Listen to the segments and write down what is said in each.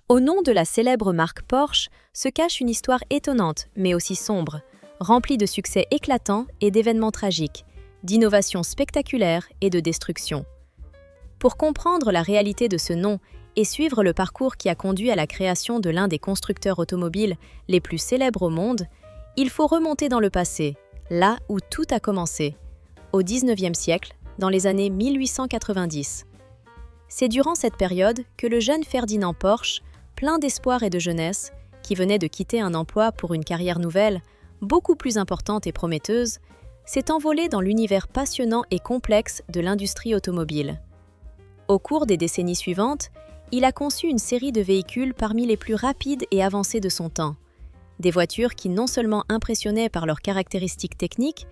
Au nom de la célèbre marque Porsche se cache une histoire étonnante, mais aussi sombre, remplie de succès éclatants et d'événements tragiques, d'innovations spectaculaires et de destruction. Pour comprendre la réalité de ce nom et suivre le parcours qui a conduit à la création de l'un des constructeurs automobiles les plus célèbres au monde, il faut remonter dans le passé, là où tout a commencé, au XIXe siècle, dans les années 1890. C'est durant cette période que le jeune Ferdinand Porsche, plein d'espoir et de jeunesse, qui venait de quitter un emploi pour une carrière nouvelle, beaucoup plus importante et prometteuse, s'est envolé dans l'univers passionnant et complexe de l'industrie automobile. Au cours des décennies suivantes, il a conçu une série de véhicules parmi les plus rapides et avancés de son temps. Des voitures qui non seulement impressionnaient par leurs caractéristiques techniques,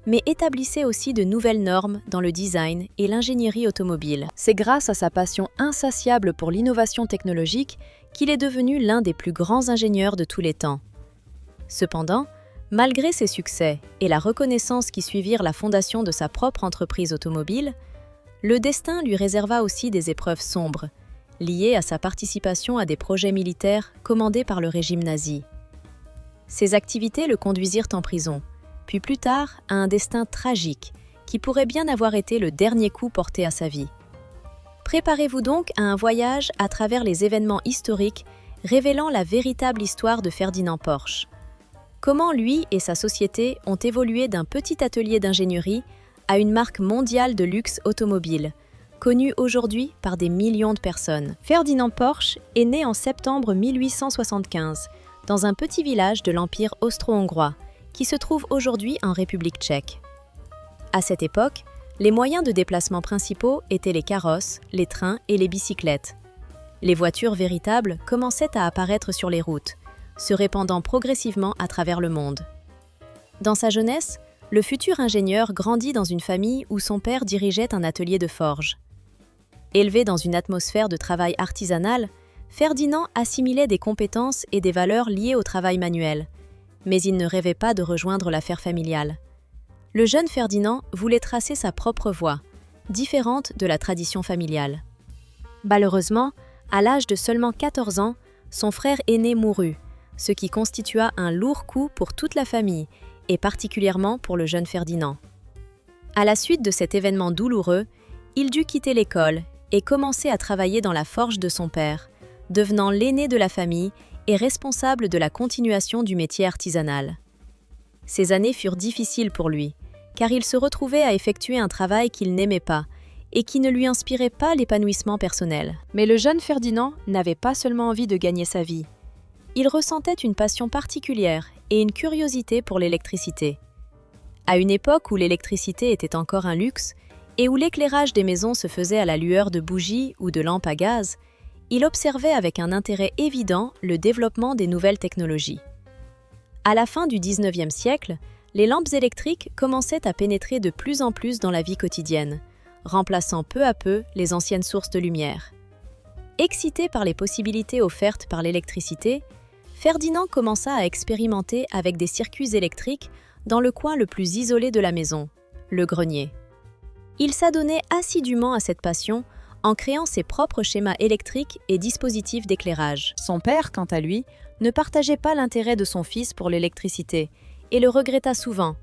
mais établissaient aussi de nouvelles normes dans le design et l'ingénierie automobile. C'est grâce à sa passion insatiable pour l'innovation technologique qu'il est devenu l'un des plus grands ingénieurs de tous les temps. Cependant, malgré ses succès et la reconnaissance qui suivirent la fondation de sa propre entreprise automobile, le destin lui réserva aussi des épreuves sombres, liées à sa participation à des projets militaires commandés par le régime nazi. Ses activités le conduisirent en prison, puis plus tard à un destin tragique qui pourrait bien avoir été le dernier coup porté à sa vie. Préparez-vous donc à un voyage à travers les événements historiques révélant la véritable histoire de Ferdinand Porsche. Comment lui et sa société ont évolué d'un petit atelier d'ingénierie à une marque mondiale de luxe automobile, connue aujourd'hui par des millions de personnes. Ferdinand Porsche est né en septembre 1875 dans un petit village de l'Empire austro-hongrois, qui se trouve aujourd'hui en République tchèque. À cette époque, les moyens de déplacement principaux étaient les carrosses, les trains et les bicyclettes. Les voitures véritables commençaient à apparaître sur les routes, se répandant progressivement à travers le monde. Dans sa jeunesse, le futur ingénieur grandit dans une famille où son père dirigeait un atelier de forge. Élevé dans une atmosphère de travail artisanal, Ferdinand assimilait des compétences et des valeurs liées au travail manuel, mais il ne rêvait pas de rejoindre l'affaire familiale. Le jeune Ferdinand voulait tracer sa propre voie, différente de la tradition familiale. Malheureusement, à l'âge de seulement 14 ans, son frère aîné mourut, ce qui constitua un lourd coup pour toute la famille, et particulièrement pour le jeune Ferdinand. À la suite de cet événement douloureux, il dut quitter l'école et commencer à travailler dans la forge de son père, devenant l'aîné de la famille et responsable de la continuation du métier artisanal. Ces années furent difficiles pour lui, car il se retrouvait à effectuer un travail qu'il n'aimait pas et qui ne lui inspirait pas l'épanouissement personnel. Mais le jeune Ferdinand n'avait pas seulement envie de gagner sa vie. Il ressentait une passion particulière et une curiosité pour l'électricité. À une époque où l'électricité était encore un luxe et où l'éclairage des maisons se faisait à la lueur de bougies ou de lampes à gaz, il observait avec un intérêt évident le développement des nouvelles technologies. À la fin du XIXe siècle, les lampes électriques commençaient à pénétrer de plus en plus dans la vie quotidienne, remplaçant peu à peu les anciennes sources de lumière. Excité par les possibilités offertes par l'électricité, Ferdinand commença à expérimenter avec des circuits électriques dans le coin le plus isolé de la maison, le grenier. Il s'adonnait assidûment à cette passion en créant ses propres schémas électriques et dispositifs d'éclairage. Son père, quant à lui, ne partageait pas l'intérêt de son fils pour l'électricité et le regretta souvent,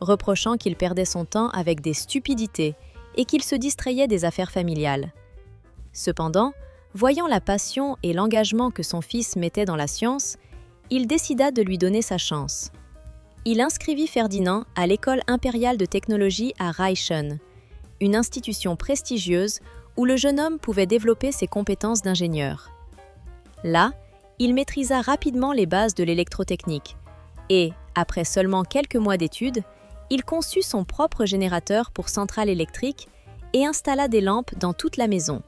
reprochant qu'il perdait son temps avec des stupidités et qu'il se distrayait des affaires familiales. Cependant, voyant la passion et l'engagement que son fils mettait dans la science, il décida de lui donner sa chance. Il inscrivit Ferdinand à l'École impériale de technologie à Raichen, une institution prestigieuse où le jeune homme pouvait développer ses compétences d'ingénieur. Là, il maîtrisa rapidement les bases de l'électrotechnique et, après seulement quelques mois d'études, il conçut son propre générateur pour centrale électrique et installa des lampes dans toute la maison.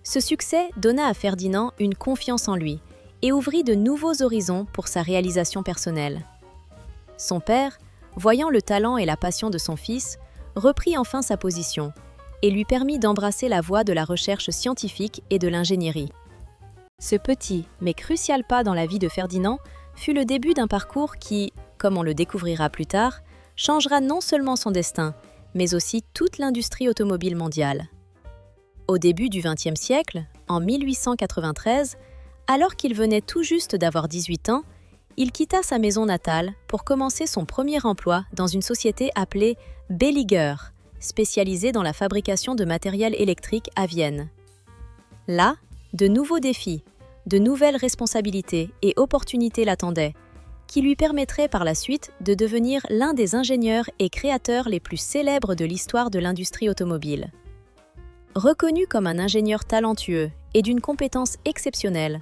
Ce succès donna à Ferdinand une confiance en lui et ouvrit de nouveaux horizons pour sa réalisation personnelle. Son père, voyant le talent et la passion de son fils, reprit enfin sa position et lui permit d'embrasser la voie de la recherche scientifique et de l'ingénierie. Ce petit mais crucial pas dans la vie de Ferdinand fut le début d'un parcours qui, comme on le découvrira plus tard, changera non seulement son destin, mais aussi toute l'industrie automobile mondiale. Au début du XXe siècle, en 1893, Alors qu'il venait tout juste d'avoir 18 ans, il quitta sa maison natale pour commencer son premier emploi dans une société appelée Belliger, spécialisée dans la fabrication de matériel électrique à Vienne. Là, de nouveaux défis, de nouvelles responsabilités et opportunités l'attendaient, qui lui permettraient par la suite de devenir l'un des ingénieurs et créateurs les plus célèbres de l'histoire de l'industrie automobile. Reconnu comme un ingénieur talentueux et d'une compétence exceptionnelle,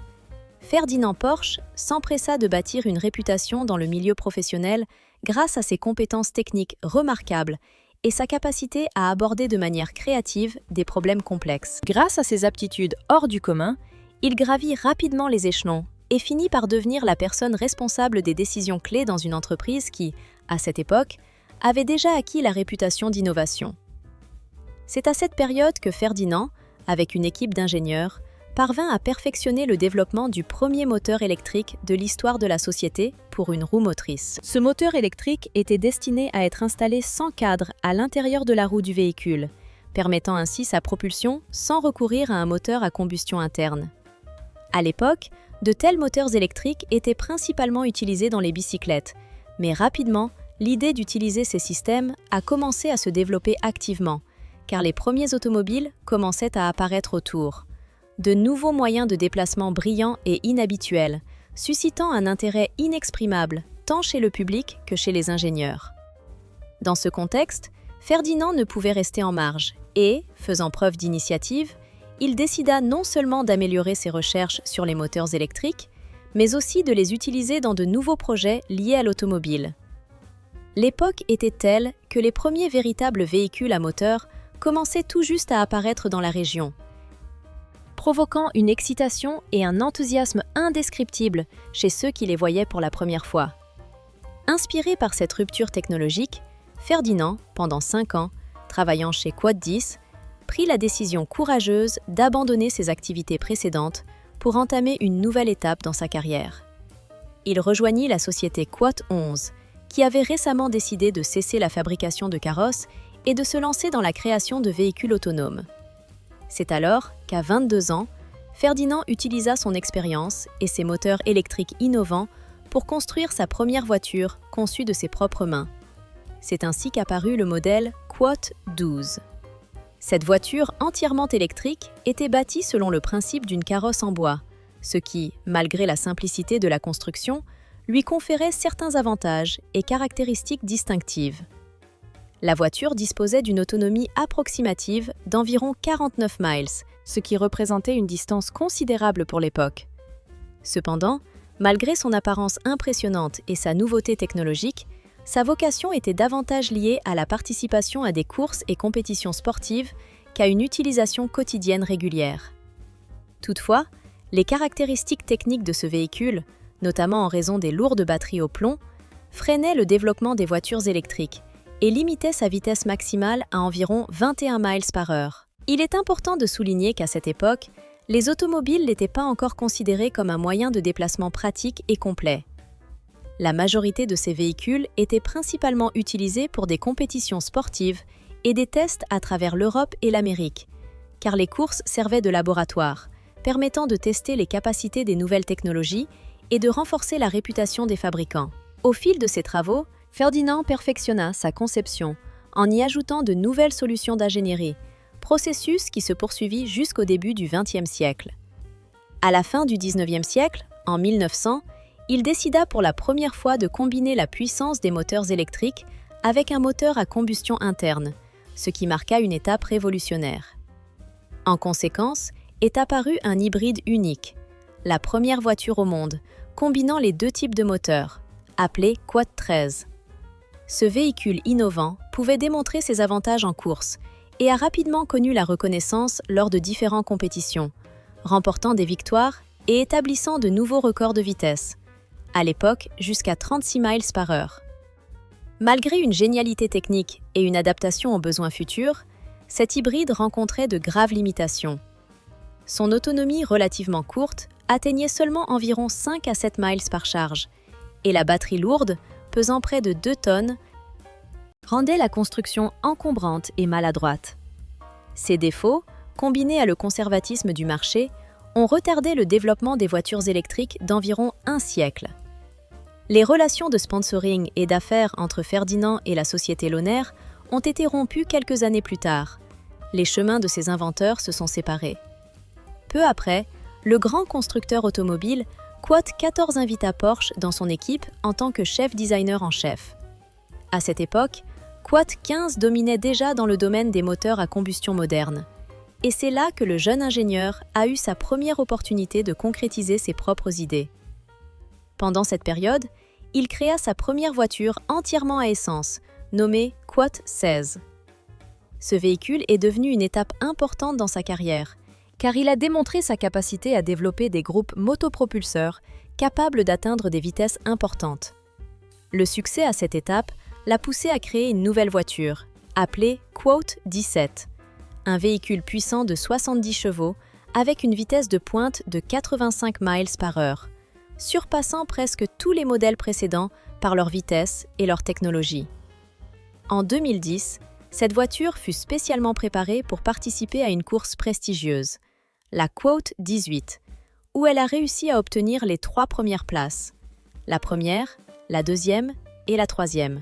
Ferdinand Porsche s'empressa de bâtir une réputation dans le milieu professionnel grâce à ses compétences techniques remarquables et sa capacité à aborder de manière créative des problèmes complexes. Grâce à ses aptitudes hors du commun, il gravit rapidement les échelons et finit par devenir la personne responsable des décisions clés dans une entreprise qui, à cette époque, avait déjà acquis la réputation d'innovation. C'est à cette période que Ferdinand, avec une équipe d'ingénieurs, parvint à perfectionner le développement du premier moteur électrique de l'histoire de la société pour une roue motrice. Ce moteur électrique était destiné à être installé sans cadre à l'intérieur de la roue du véhicule, permettant ainsi sa propulsion sans recourir à un moteur à combustion interne. À l'époque, de tels moteurs électriques étaient principalement utilisés dans les bicyclettes, mais rapidement, l'idée d'utiliser ces systèmes a commencé à se développer activement, car les premiers automobiles commençaient à apparaître autour. De nouveaux moyens de déplacement brillants et inhabituels, suscitant un intérêt inexprimable tant chez le public que chez les ingénieurs. Dans ce contexte, Ferdinand ne pouvait rester en marge et, faisant preuve d'initiative, il décida non seulement d'améliorer ses recherches sur les moteurs électriques, mais aussi de les utiliser dans de nouveaux projets liés à l'automobile. L'époque était telle que les premiers véritables véhicules à moteur commençaient tout juste à apparaître dans la région, provoquant une excitation et un enthousiasme indescriptibles chez ceux qui les voyaient pour la première fois. Inspiré par cette rupture technologique, Ferdinand, pendant 5 ans, travaillant chez Quad 10, prit la décision courageuse d'abandonner ses activités précédentes pour entamer une nouvelle étape dans sa carrière. Il rejoignit la société Quad 11, qui avait récemment décidé de cesser la fabrication de carrosses et de se lancer dans la création de véhicules autonomes. C'est alors qu'à 22 ans, Ferdinand utilisa son expérience et ses moteurs électriques innovants pour construire sa première voiture conçue de ses propres mains. C'est ainsi qu'apparut le modèle Quad 12. Cette voiture entièrement électrique était bâtie selon le principe d'une carrosse en bois, ce qui, malgré la simplicité de la construction, lui conférait certains avantages et caractéristiques distinctives. La voiture disposait d'une autonomie approximative d'environ 49 miles, ce qui représentait une distance considérable pour l'époque. Cependant, malgré son apparence impressionnante et sa nouveauté technologique, sa vocation était davantage liée à la participation à des courses et compétitions sportives qu'à une utilisation quotidienne régulière. Toutefois, les caractéristiques techniques de ce véhicule, notamment en raison des lourdes batteries au plomb, freinaient le développement des voitures électriques et limitaient sa vitesse maximale à environ 21 miles par heure. Il est important de souligner qu'à cette époque, les automobiles n'étaient pas encore considérés comme un moyen de déplacement pratique et complet. La majorité de ces véhicules étaient principalement utilisés pour des compétitions sportives et des tests à travers l'Europe et l'Amérique, car les courses servaient de laboratoire, permettant de tester les capacités des nouvelles technologies et de renforcer la réputation des fabricants. Au fil de ses travaux, Ferdinand perfectionna sa conception en y ajoutant de nouvelles solutions d'ingénierie, processus qui se poursuivit jusqu'au début du XXe siècle. À la fin du XIXe siècle, en 1900, il décida pour la première fois de combiner la puissance des moteurs électriques avec un moteur à combustion interne, ce qui marqua une étape révolutionnaire. En conséquence, est apparu un hybride unique, la première voiture au monde, combinant les deux types de moteurs, appelé Quad 13. Ce véhicule innovant pouvait démontrer ses avantages en course et a rapidement connu la reconnaissance lors de différentes compétitions, remportant des victoires et établissant de nouveaux records de vitesse, à l'époque jusqu'à 36 miles par heure. Malgré une génialité technique et une adaptation aux besoins futurs, cet hybride rencontrait de graves limitations. Son autonomie relativement courte atteignait seulement environ 5 à 7 miles par charge, et la batterie lourde, pesant près de 2 tonnes, rendait la construction encombrante et maladroite. Ces défauts, combinés à le conservatisme du marché, ont retardé le développement des voitures électriques d'environ un siècle. Les relations de sponsoring et d'affaires entre Ferdinand et la société Lohner ont été rompues quelques années plus tard. Les chemins de ces inventeurs se sont séparés. Peu après, le grand constructeur automobile Quat 14 invita Porsche dans son équipe en tant que chef designer en chef. À cette époque, Quat 15 dominait déjà dans le domaine des moteurs à combustion modernes. Et c'est là que le jeune ingénieur a eu sa première opportunité de concrétiser ses propres idées. Pendant cette période, il créa sa première voiture entièrement à essence, nommée Quat 16. Ce véhicule est devenu une étape importante dans sa carrière, car il a démontré sa capacité à développer des groupes motopropulseurs capables d'atteindre des vitesses importantes. Le succès à cette étape l'a poussé à créer une nouvelle voiture, appelée Quat 17, un véhicule puissant de 70 chevaux avec une vitesse de pointe de 85 miles par heure, surpassant presque tous les modèles précédents par leur vitesse et leur technologie. En 2010, cette voiture fut spécialement préparée pour participer à une course prestigieuse, la Quat 18, où elle a réussi à obtenir les 3 premières places, la première, la deuxième et la troisième.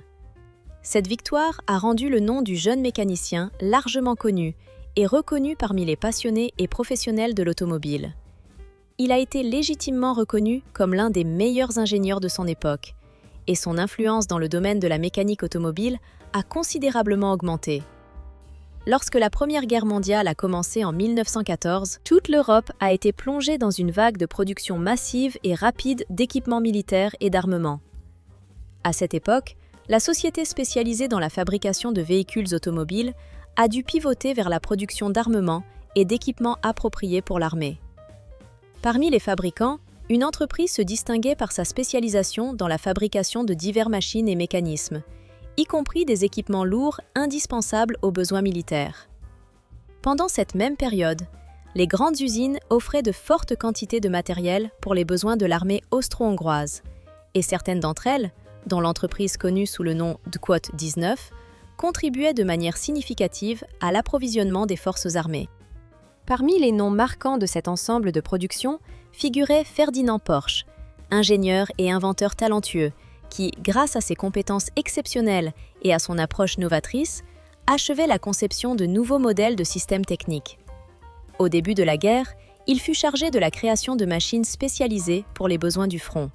Cette victoire a rendu le nom du jeune mécanicien largement connu et reconnu parmi les passionnés et professionnels de l'automobile. Il a été légitimement reconnu comme l'un des meilleurs ingénieurs de son époque, et son influence dans le domaine de la mécanique automobile a considérablement augmenté. Lorsque la Première Guerre mondiale a commencé en 1914, toute l'Europe a été plongée dans une vague de production massive et rapide d'équipements militaires et d'armements. À cette époque, la société spécialisée dans la fabrication de véhicules automobiles a dû pivoter vers la production d'armements et d'équipements appropriés pour l'armée. Parmi les fabricants, une entreprise se distinguait par sa spécialisation dans la fabrication de diverses machines et mécanismes, y compris des équipements lourds indispensables aux besoins militaires. Pendant cette même période, les grandes usines offraient de fortes quantités de matériel pour les besoins de l'armée austro-hongroise, et certaines d'entre elles, dont l'entreprise connue sous le nom de Quat 19, contribuaient de manière significative à l'approvisionnement des forces armées. Parmi les noms marquants de cet ensemble de production figurait Ferdinand Porsche, ingénieur et inventeur talentueux, qui, grâce à ses compétences exceptionnelles et à son approche novatrice, achevait la conception de nouveaux modèles de systèmes techniques. Au début de la guerre, il fut chargé de la création de machines spécialisées pour les besoins du front.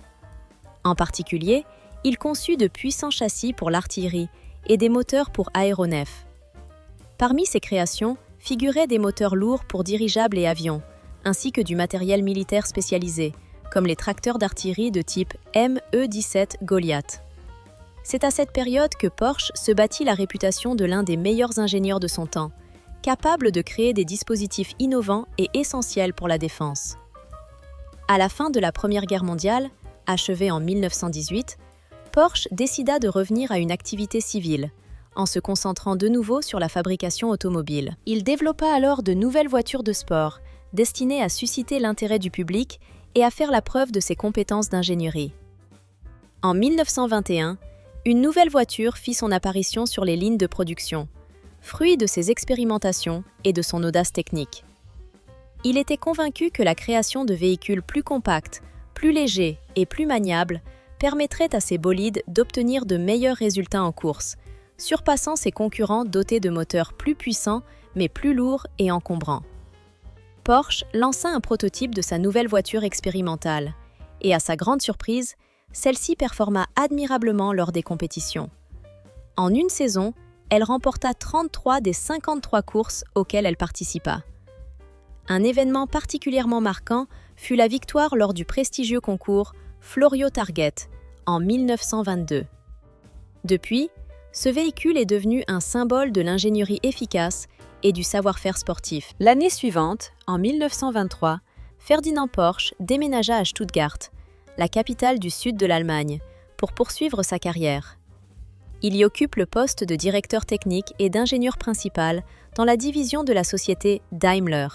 En particulier, il conçut de puissants châssis pour l'artillerie et des moteurs pour aéronefs. Parmi ses créations figuraient des moteurs lourds pour dirigeables et avions, ainsi que du matériel militaire spécialisé, comme les tracteurs d'artillerie de type ME-17 Goliath. C'est à cette période que Porsche se bâtit la réputation de l'un des meilleurs ingénieurs de son temps, capable de créer des dispositifs innovants et essentiels pour la défense. À la fin de la Première Guerre mondiale, achevée en 1918, Porsche décida de revenir à une activité civile, en se concentrant de nouveau sur la fabrication automobile. Il développa alors de nouvelles voitures de sport, destinées à susciter l'intérêt du public et à faire la preuve de ses compétences d'ingénierie. En 1921, une nouvelle voiture fit son apparition sur les lignes de production, fruit de ses expérimentations et de son audace technique. Il était convaincu que la création de véhicules plus compacts, plus légers et plus maniables permettrait à ces bolides d'obtenir de meilleurs résultats en course, surpassant ses concurrents dotés de moteurs plus puissants mais plus lourds et encombrants. Porsche lança un prototype de sa nouvelle voiture expérimentale, et à sa grande surprise, celle-ci performa admirablement lors des compétitions. En une saison, elle remporta 33 des 53 courses auxquelles elle participa. Un événement particulièrement marquant fut la victoire lors du prestigieux concours Florio Target en 1922. Depuis, ce véhicule est devenu un symbole de l'ingénierie efficace et du savoir-faire sportif. L'année suivante, en 1923, Ferdinand Porsche déménagea à Stuttgart, la capitale du sud de l'Allemagne, pour poursuivre sa carrière. Il y occupe le poste de directeur technique et d'ingénieur principal dans la division de la société Daimler,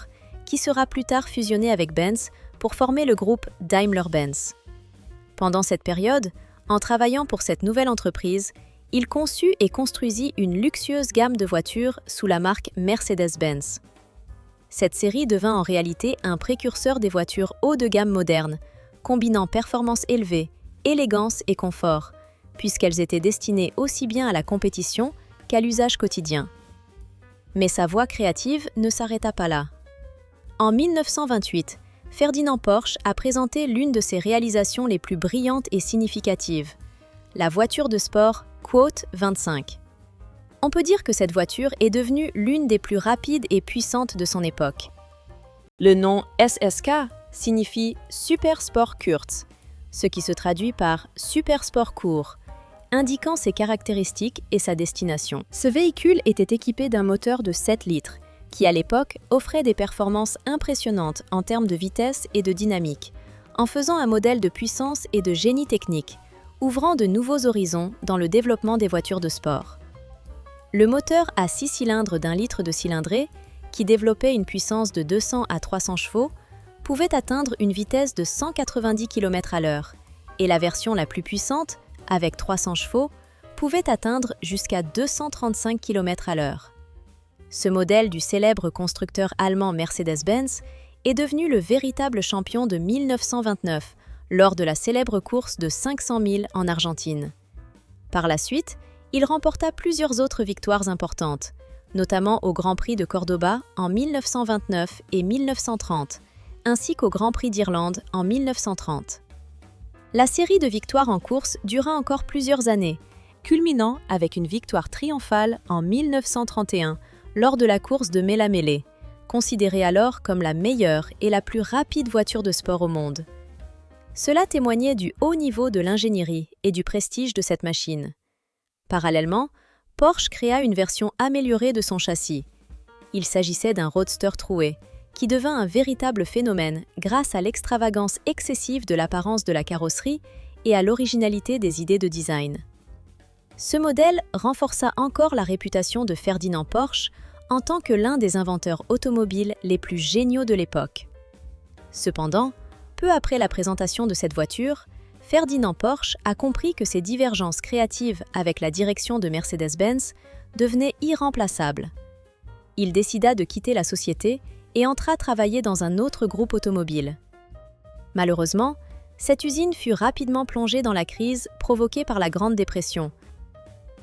qui sera plus tard fusionnée avec Benz pour former le groupe Daimler-Benz. Pendant cette période, en travaillant pour cette nouvelle entreprise, il conçut et construisit une luxueuse gamme de voitures sous la marque Mercedes-Benz. Cette série devint en réalité un précurseur des voitures haut de gamme modernes, combinant performance élevée, élégance et confort, puisqu'elles étaient destinées aussi bien à la compétition qu'à l'usage quotidien. Mais sa voie créative ne s'arrêta pas là. En 1928, Ferdinand Porsche a présenté l'une de ses réalisations les plus brillantes et significatives, la voiture de sport Quote 25. On peut dire que cette voiture est devenue l'une des plus rapides et puissantes de son époque. Le nom SSK signifie Super Sport Kurz, ce qui se traduit par Super Sport court, indiquant ses caractéristiques et sa destination. Ce véhicule était équipé d'un moteur de 7 litres, qui à l'époque offrait des performances impressionnantes en termes de vitesse et de dynamique, en faisant un modèle de puissance et de génie technique, ouvrant de nouveaux horizons dans le développement des voitures de sport. Le moteur à 6 cylindres d'1 litre de cylindrée, qui développait une puissance de 200 à 300 chevaux, pouvait atteindre une vitesse de 190 km/h, et la version la plus puissante, avec 300 chevaux, pouvait atteindre jusqu'à 235 km/h. Ce modèle du célèbre constructeur allemand Mercedes-Benz est devenu le véritable champion de 1929 lors de la célèbre course de 500 000 en Argentine. Par la suite, il remporta plusieurs autres victoires importantes, notamment au Grand Prix de Cordoba en 1929 et 1930, ainsi qu'au Grand Prix d'Irlande en 1930. La série de victoires en course dura encore plusieurs années, culminant avec une victoire triomphale en 1931 lors de la course de Mela-Mele, considérée alors comme la meilleure et la plus rapide voiture de sport au monde. Cela témoignait du haut niveau de l'ingénierie et du prestige de cette machine. Parallèlement, Porsche créa une version améliorée de son châssis. Il s'agissait d'un roadster troué, qui devint un véritable phénomène grâce à l'extravagance excessive de l'apparence de la carrosserie et à l'originalité des idées de design. Ce modèle renforça encore la réputation de Ferdinand Porsche en tant que l'un des inventeurs automobiles les plus géniaux de l'époque. Cependant, peu après la présentation de cette voiture, Ferdinand Porsche a compris que ses divergences créatives avec la direction de Mercedes-Benz devenaient irremplaçables. Il décida de quitter la société et entra travailler dans un autre groupe automobile. Malheureusement, cette usine fut rapidement plongée dans la crise provoquée par la Grande Dépression,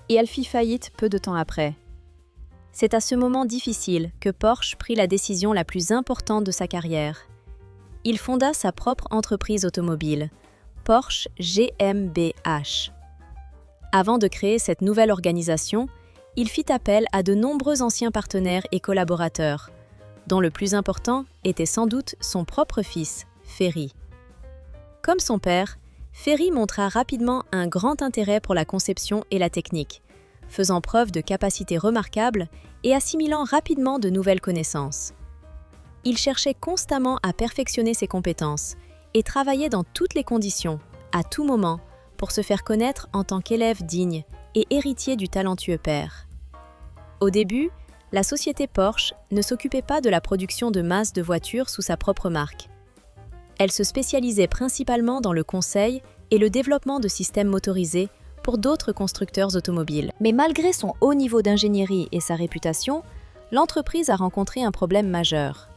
et elle fit faillite peu de temps après. C'est à ce moment difficile que Porsche prit la décision la plus importante de sa carrière. Il fonda sa propre entreprise automobile, Porsche GmbH. Avant de créer cette nouvelle organisation, il fit appel à de nombreux anciens partenaires et collaborateurs, dont le plus important était sans doute son propre fils, Ferry. Comme son père, Ferry montra rapidement un grand intérêt pour la conception et la technique, faisant preuve de capacités remarquables et assimilant rapidement de nouvelles connaissances. Il cherchait constamment à perfectionner ses compétences et travaillait dans toutes les conditions, à tout moment, pour se faire connaître en tant qu'élève digne et héritier du talentueux père. Au début, la société Porsche ne s'occupait pas de la production de masse de voitures sous sa propre marque. Elle se spécialisait principalement dans le conseil et le développement de systèmes motorisés pour d'autres constructeurs automobiles. Mais malgré son haut niveau d'ingénierie et sa réputation, l'entreprise a rencontré un problème majeur.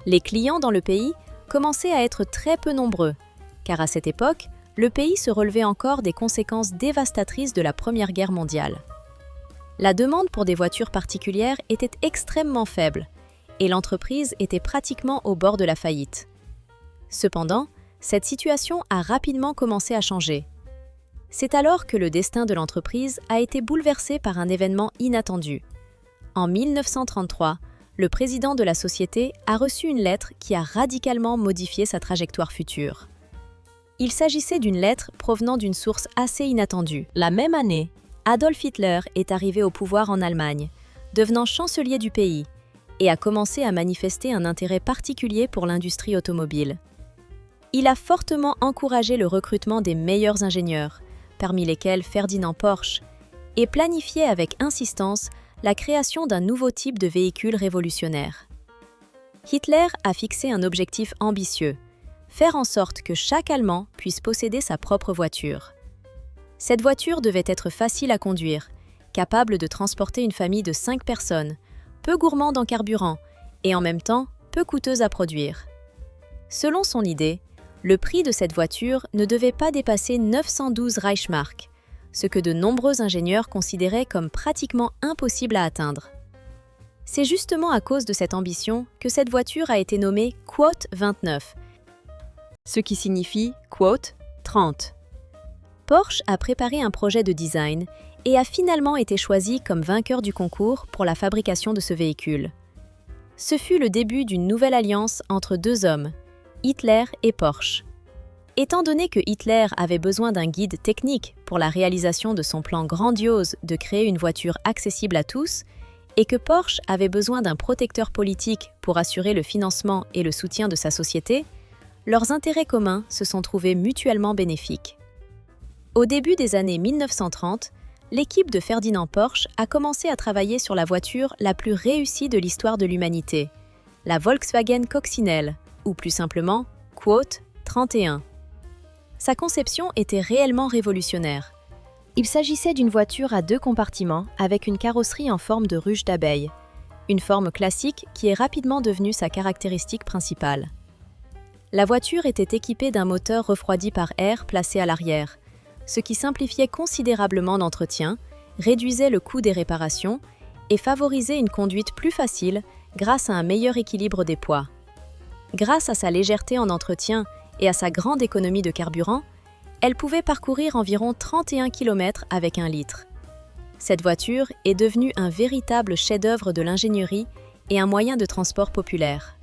Les clients dans le pays commençaient à être très peu nombreux, car à cette époque, le pays se relevait encore des conséquences dévastatrices de la Première Guerre mondiale. La demande pour des voitures particulières était extrêmement faible, et l'entreprise était pratiquement au bord de la faillite. Cependant, cette situation a rapidement commencé à changer. C'est alors que le destin de l'entreprise a été bouleversé par un événement inattendu. En 1933, le président de la société a reçu une lettre qui a radicalement modifié sa trajectoire future. Il s'agissait d'une lettre provenant d'une source assez inattendue. La même année, Adolf Hitler est arrivé au pouvoir en Allemagne, devenant chancelier du pays, et a commencé à manifester un intérêt particulier pour l'industrie automobile. Il a fortement encouragé le recrutement des meilleurs ingénieurs, parmi lesquels Ferdinand Porsche, et planifié avec insistance la création d'un nouveau type de véhicule révolutionnaire. Hitler a fixé un objectif ambitieux, faire en sorte que chaque Allemand puisse posséder sa propre voiture. Cette voiture devait être facile à conduire, capable de transporter une famille de 5 personnes, peu gourmande en carburant et en même temps peu coûteuse à produire. Selon son idée, le prix de cette voiture ne devait pas dépasser 912 Reichsmark, ce que de nombreux ingénieurs considéraient comme pratiquement impossible à atteindre. C'est justement à cause de cette ambition que cette voiture a été nommée Quote 29, ce qui signifie Quote 30. Porsche a préparé un projet de design et a finalement été choisi comme vainqueur du concours pour la fabrication de ce véhicule. Ce fut le début d'une nouvelle alliance entre deux hommes, Hitler et Porsche. Étant donné que Hitler avait besoin d'un guide technique pour la réalisation de son plan grandiose de créer une voiture accessible à tous, et que Porsche avait besoin d'un protecteur politique pour assurer le financement et le soutien de sa société, leurs intérêts communs se sont trouvés mutuellement bénéfiques. Au début des années 1930, l'équipe de Ferdinand Porsche a commencé à travailler sur la voiture la plus réussie de l'histoire de l'humanité, la Volkswagen Coccinelle, ou plus simplement, Quote 31. Sa conception était réellement révolutionnaire. Il s'agissait d'une voiture à 2 compartiments avec une carrosserie en forme de ruche d'abeille, une forme classique qui est rapidement devenue sa caractéristique principale. La voiture était équipée d'un moteur refroidi par air placé à l'arrière, ce qui simplifiait considérablement l'entretien, réduisait le coût des réparations et favorisait une conduite plus facile grâce à un meilleur équilibre des poids. Grâce à sa légèreté en entretien et à sa grande économie de carburant, elle pouvait parcourir environ 31 km avec 1 litre. Cette voiture est devenue un véritable chef-d'œuvre de l'ingénierie et un moyen de transport populaire.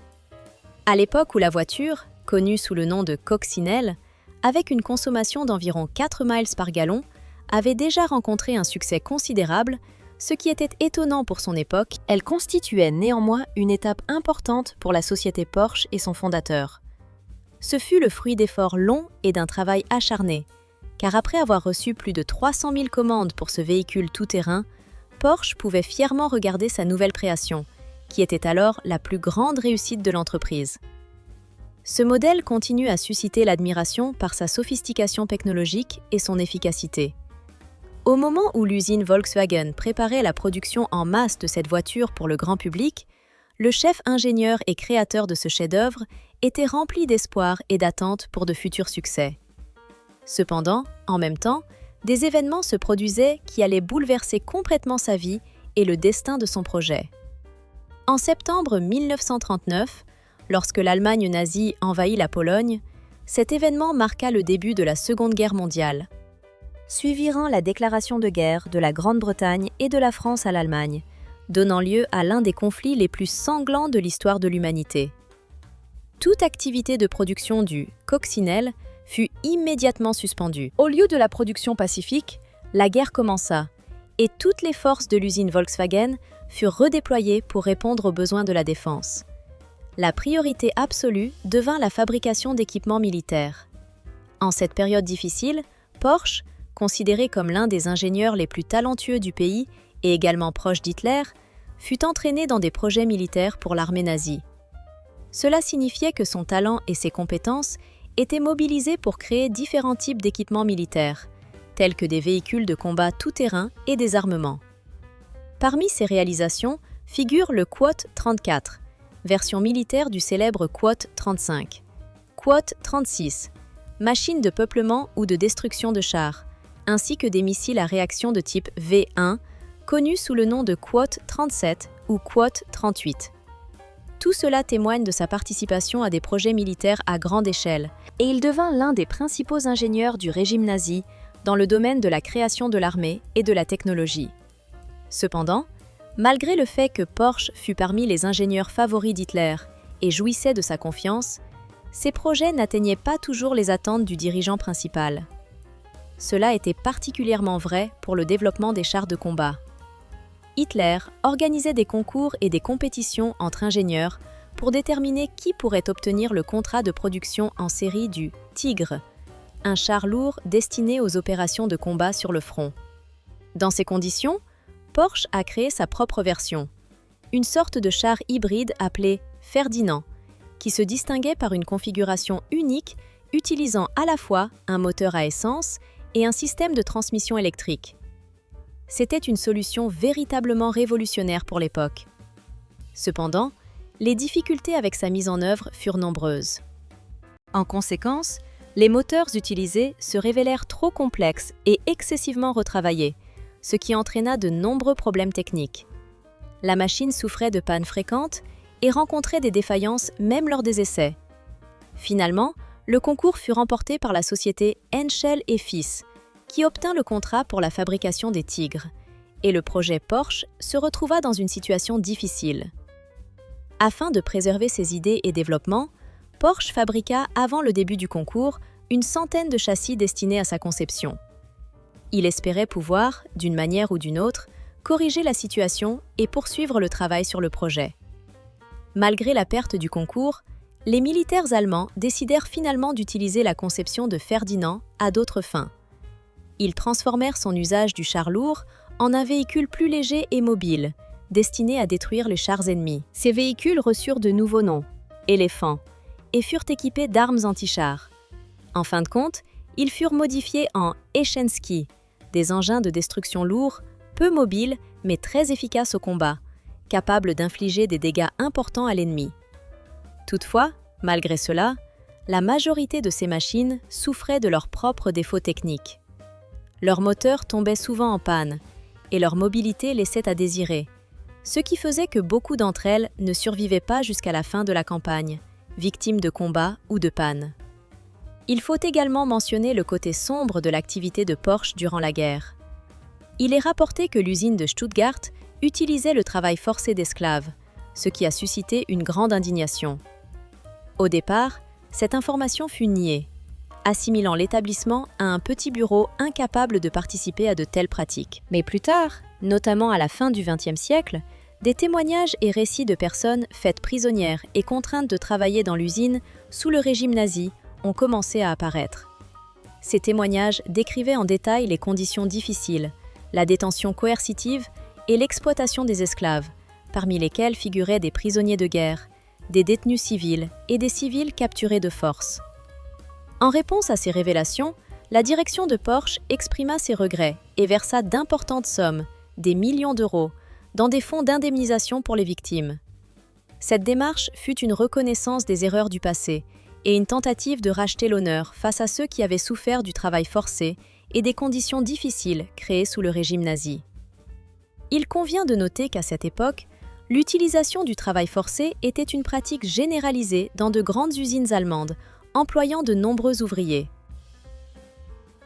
À l'époque où la voiture, connue sous le nom de Coccinelle, avec une consommation d'environ 4 miles par gallon, avait déjà rencontré un succès considérable, ce qui était étonnant pour son époque. Elle constituait néanmoins une étape importante pour la société Porsche et son fondateur. Ce fut le fruit d'efforts longs et d'un travail acharné, car après avoir reçu plus de 300 000 commandes pour ce véhicule tout-terrain, Porsche pouvait fièrement regarder sa nouvelle création, qui était alors la plus grande réussite de l'entreprise. Ce modèle continue à susciter l'admiration par sa sophistication technologique et son efficacité. Au moment où l'usine Volkswagen préparait la production en masse de cette voiture pour le grand public, le chef ingénieur et créateur de ce chef-d'œuvre était rempli d'espoir et d'attentes pour de futurs succès. Cependant, en même temps, des événements se produisaient qui allaient bouleverser complètement sa vie et le destin de son projet. En septembre 1939, lorsque l'Allemagne nazie envahit la Pologne, cet événement marqua le début de la Seconde Guerre mondiale. Suivirent la déclaration de guerre de la Grande-Bretagne et de la France à l'Allemagne, donnant lieu à l'un des conflits les plus sanglants de l'histoire de l'humanité. Toute activité de production du Coccinelle fut immédiatement suspendue. Au lieu de la production pacifique, la guerre commença, et toutes les forces de l'usine Volkswagen furent redéployées pour répondre aux besoins de la défense. La priorité absolue devint la fabrication d'équipements militaires. En cette période difficile, Porsche, considéré comme l'un des ingénieurs les plus talentueux du pays et également proche d'Hitler, fut entraîné dans des projets militaires pour l'armée nazie. Cela signifiait que son talent et ses compétences étaient mobilisés pour créer différents types d'équipements militaires, tels que des véhicules de combat tout-terrain et des armements. Parmi ces réalisations figure le Quote 34, version militaire du célèbre Quote 35, Quote 36, machine de peuplement ou de destruction de chars, ainsi que des missiles à réaction de type V1, connus sous le nom de Quote 37 ou Quote 38. Tout cela témoigne de sa participation à des projets militaires à grande échelle, et il devint l'un des principaux ingénieurs du régime nazi dans le domaine de la création de l'armée et de la technologie. Cependant, malgré le fait que Porsche fût parmi les ingénieurs favoris d'Hitler et jouissait de sa confiance, ses projets n'atteignaient pas toujours les attentes du dirigeant principal. Cela était particulièrement vrai pour le développement des chars de combat. Hitler organisait des concours et des compétitions entre ingénieurs pour déterminer qui pourrait obtenir le contrat de production en série du Tigre, un char lourd destiné aux opérations de combat sur le front. Dans ces conditions, Porsche a créé sa propre version, une sorte de char hybride appelé Ferdinand, qui se distinguait par une configuration unique utilisant à la fois un moteur à essence et un système de transmission électrique. C'était une solution véritablement révolutionnaire pour l'époque. Cependant, les difficultés avec sa mise en œuvre furent nombreuses. En conséquence, les moteurs utilisés se révélèrent trop complexes et excessivement retravaillés, ce qui entraîna de nombreux problèmes techniques. La machine souffrait de pannes fréquentes et rencontrait des défaillances même lors des essais. Finalement, le concours fut remporté par la société Henschel et Fils, qui obtint le contrat pour la fabrication des Tigres, et le projet Porsche se retrouva dans une situation difficile. Afin de préserver ses idées et développements, Porsche fabriqua avant le début du concours une centaine de châssis destinés à sa conception. Il espérait pouvoir, d'une manière ou d'une autre, corriger la situation et poursuivre le travail sur le projet. Malgré la perte du concours, les militaires allemands décidèrent finalement d'utiliser la conception de Ferdinand à d'autres fins. Ils transformèrent son usage du char lourd en un véhicule plus léger et mobile, destiné à détruire les chars ennemis. Ces véhicules reçurent de nouveaux noms, éléphants, et furent équipés d'armes anti-chars. En fin de compte, ils furent modifiés en Echenski, des engins de destruction lourds, peu mobiles mais très efficaces au combat, capables d'infliger des dégâts importants à l'ennemi. Toutefois, malgré cela, la majorité de ces machines souffraient de leurs propres défauts techniques. Leurs moteurs tombaient souvent en panne et leur mobilité laissait à désirer, ce qui faisait que beaucoup d'entre elles ne survivaient pas jusqu'à la fin de la campagne, victimes de combats ou de pannes. Il faut également mentionner le côté sombre de l'activité de Porsche durant la guerre. Il est rapporté que l'usine de Stuttgart utilisait le travail forcé d'esclaves, ce qui a suscité une grande indignation. Au départ, cette information fut niée, assimilant l'établissement à un petit bureau incapable de participer à de telles pratiques. Mais plus tard, notamment à la fin du XXe siècle, des témoignages et récits de personnes faites prisonnières et contraintes de travailler dans l'usine sous le régime nazi ont commencé à apparaître. Ces témoignages décrivaient en détail les conditions difficiles, la détention coercitive et l'exploitation des esclaves, parmi lesquels figuraient des prisonniers de guerre, des détenus civils et des civils capturés de force. En réponse à ces révélations, la direction de Porsche exprima ses regrets et versa d'importantes sommes, des millions d'euros, dans des fonds d'indemnisation pour les victimes. Cette démarche fut une reconnaissance des erreurs du passé et une tentative de racheter l'honneur face à ceux qui avaient souffert du travail forcé et des conditions difficiles créées sous le régime nazi. Il convient de noter qu'à cette époque, l'utilisation du travail forcé était une pratique généralisée dans de grandes usines allemandes, employant de nombreux ouvriers.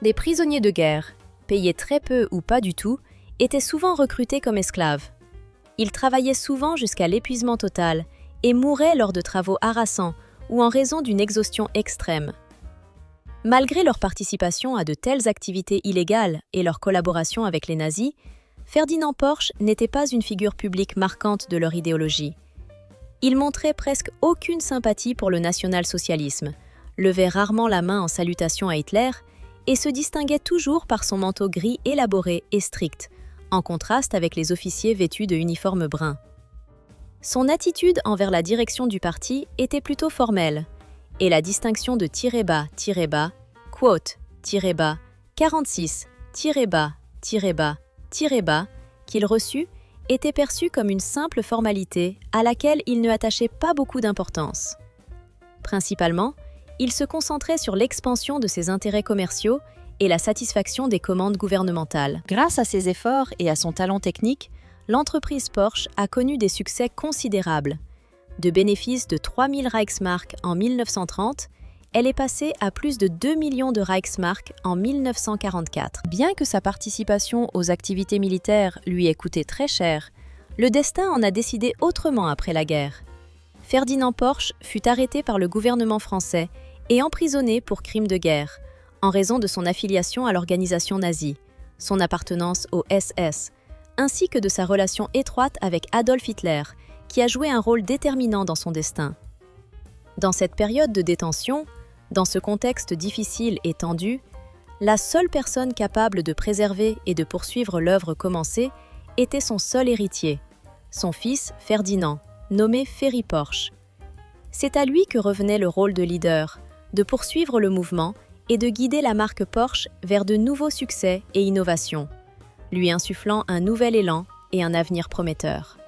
Des prisonniers de guerre, payés très peu ou pas du tout, étaient souvent recrutés comme esclaves. Ils travaillaient souvent jusqu'à l'épuisement total et mouraient lors de travaux harassants ou en raison d'une exhaustion extrême. Malgré leur participation à de telles activités illégales et leur collaboration avec les nazis, Ferdinand Porsche n'était pas une figure publique marquante de leur idéologie. Il montrait presque aucune sympathie pour le national-socialisme, levait rarement la main en salutation à Hitler et se distinguait toujours par son manteau gris élaboré et strict, en contraste avec les officiers vêtus de uniformes bruns. Son attitude envers la direction du parti était plutôt formelle, et la distinction de tiré-bas, quote, tiré-bas, 46, tiré-bas, tiré-bas, tiré-bas, qu'il reçut, était perçue comme une simple formalité à laquelle il ne attachait pas beaucoup d'importance. Principalement, il se concentrait sur l'expansion de ses intérêts commerciaux et la satisfaction des commandes gouvernementales. Grâce à ses efforts et à son talent technique, l'entreprise Porsche a connu des succès considérables. De bénéfices de 3 000 Reichsmark en 1930, elle est passée à plus de 2 millions de Reichsmark en 1944. Bien que sa participation aux activités militaires lui ait coûté très cher, le destin en a décidé autrement après la guerre. Ferdinand Porsche fut arrêté par le gouvernement français et emprisonné pour crimes de guerre, en raison de son affiliation à l'organisation nazie, son appartenance au SS, ainsi que de sa relation étroite avec Adolf Hitler, qui a joué un rôle déterminant dans son destin. Dans cette période de détention, dans ce contexte difficile et tendu, la seule personne capable de préserver et de poursuivre l'œuvre commencée était son seul héritier, son fils Ferdinand, nommé Ferry Porsche. C'est à lui que revenait le rôle de leader, de poursuivre le mouvement et de guider la marque Porsche vers de nouveaux succès et innovations, lui insufflant un nouvel élan et un avenir prometteur.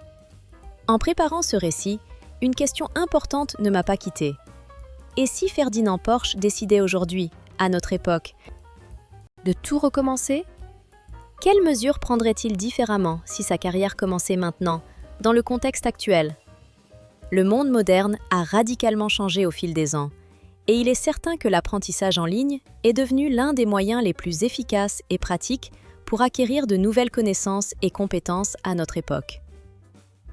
En préparant ce récit, une question importante ne m'a pas quitté. Et si Ferdinand Porsche décidait aujourd'hui, à notre époque, de tout recommencer? Quelles mesures prendrait-il différemment si sa carrière commençait maintenant, dans le contexte actuel? Le monde moderne a radicalement changé au fil des ans, et il est certain que l'apprentissage en ligne est devenu l'un des moyens les plus efficaces et pratiques pour acquérir de nouvelles connaissances et compétences à notre époque.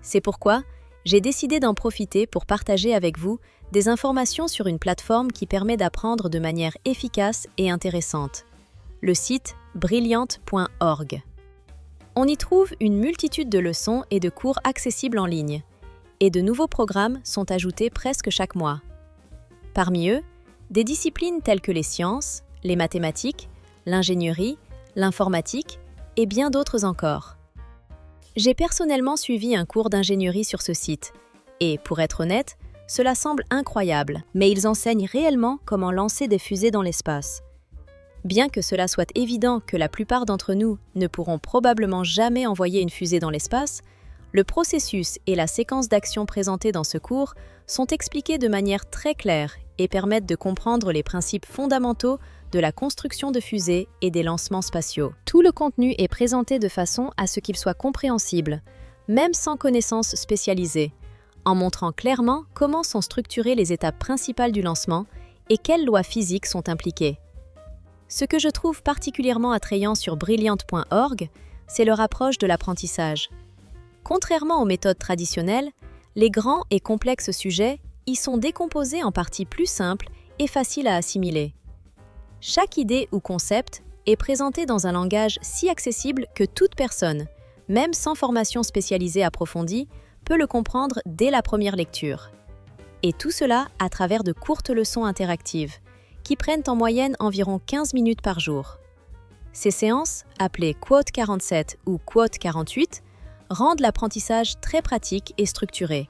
C'est pourquoi j'ai décidé d'en profiter pour partager avec vous des informations sur une plateforme qui permet d'apprendre de manière efficace et intéressante, le site brilliant.org. On y trouve une multitude de leçons et de cours accessibles en ligne, et de nouveaux programmes sont ajoutés presque chaque mois. Parmi eux, des disciplines telles que les sciences, les mathématiques, l'ingénierie, l'informatique et bien d'autres encore. J'ai personnellement suivi un cours d'ingénierie sur ce site, et pour être honnête, cela semble incroyable, mais ils enseignent réellement comment lancer des fusées dans l'espace. Bien que cela soit évident que la plupart d'entre nous ne pourront probablement jamais envoyer une fusée dans l'espace, le processus et la séquence d'actions présentées dans ce cours sont expliqués de manière très claire et permettent de comprendre les principes fondamentaux de la construction de fusées et des lancements spatiaux. Tout le contenu est présenté de façon à ce qu'il soit compréhensible, même sans connaissances spécialisées, en montrant clairement comment sont structurées les étapes principales du lancement et quelles lois physiques sont impliquées. Ce que je trouve particulièrement attrayant sur brilliant.org, c'est leur approche de l'apprentissage. Contrairement aux méthodes traditionnelles, les grands et complexes sujets y sont décomposés en parties plus simples et faciles à assimiler. Chaque idée ou concept est présenté dans un langage si accessible que toute personne, même sans formation spécialisée approfondie, peut le comprendre dès la première lecture. Et tout cela à travers de courtes leçons interactives, qui prennent en moyenne environ 15 minutes par jour. Ces séances, appelées Quote 47 ou Quote 48, rendent l'apprentissage très pratique et structuré.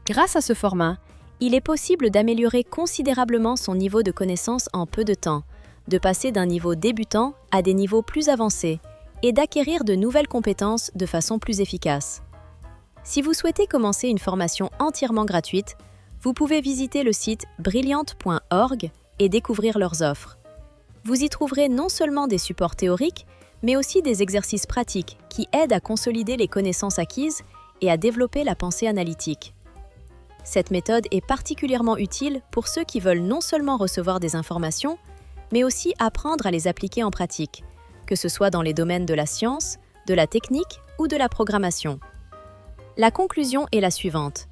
Grâce à ce format, il est possible d'améliorer considérablement son niveau de connaissance en peu de temps, de passer d'un niveau débutant à des niveaux plus avancés et d'acquérir de nouvelles compétences de façon plus efficace. Si vous souhaitez commencer une formation entièrement gratuite, vous pouvez visiter le site brilliant.org et découvrir leurs offres. Vous y trouverez non seulement des supports théoriques, mais aussi des exercices pratiques qui aident à consolider les connaissances acquises et à développer la pensée analytique. Cette méthode est particulièrement utile pour ceux qui veulent non seulement recevoir des informations, mais aussi apprendre à les appliquer en pratique, que ce soit dans les domaines de la science, de la technique ou de la programmation. La conclusion est la suivante.